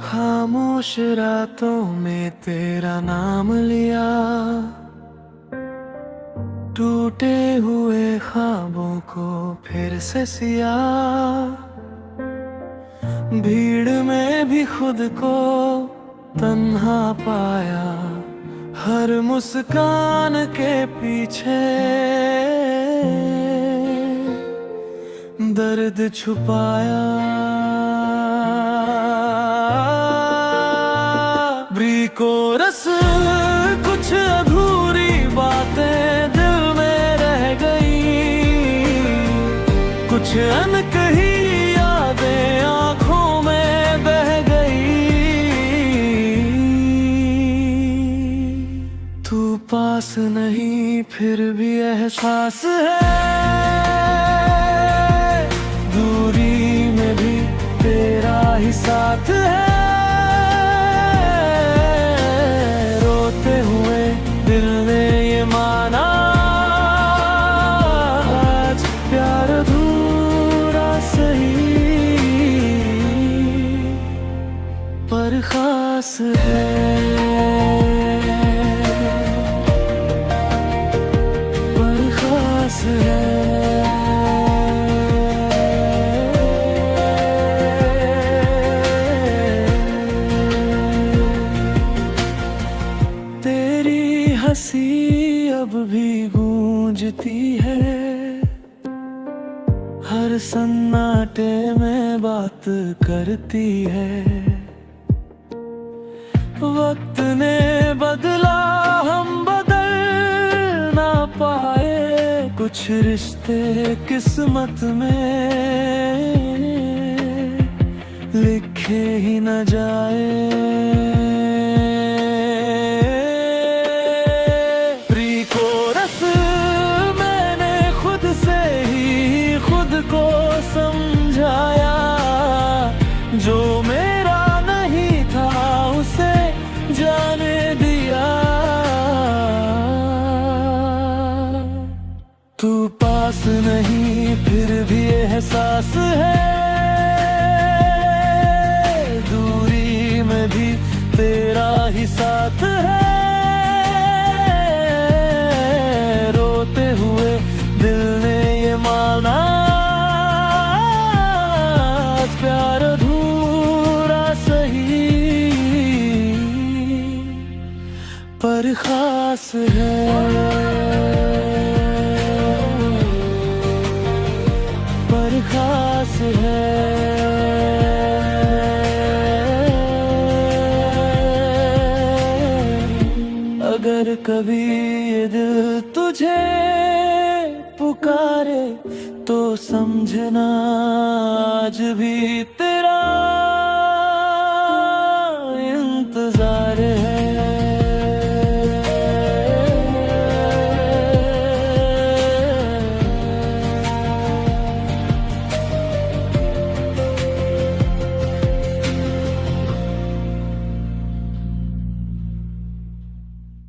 खामोश रातों में तेरा नाम लिया, टूटे हुए ख्वाबों को फिर से सिया। भीड़ में भी खुद को तन्हा पाया, हर मुस्कान के पीछे दर्द छुपाया। कोरस कुछ अधूरी बातें दिल में रह गई, कुछ अनकही यादें आंखों में बह गई। तू पास नहीं फिर भी एहसास है, दूरी में भी तेरा ही साथ है। दिल ने ये माना आज प्यार अधूरा सही पर खास है, पर खास है। हंसी अब भी गूंजती है, हर सन्नाटे में बात करती है। वक्त ने बदला हम बदल ना पाए, कुछ रिश्ते किस्मत में लिखे ही न जाए। को समझाया जो मेरा नहीं था उसे जाने दिया। तू पास नहीं फिर भी एहसास है, दूरी में भी तेरा ही साथ है। रोते हुए दिल ने ये माना प्यार अधूरा सही पर खास है, पर खास है। अगर कभी ये दिल तुझे पुकारे तो समझना आज भी तेरा इंतजार है।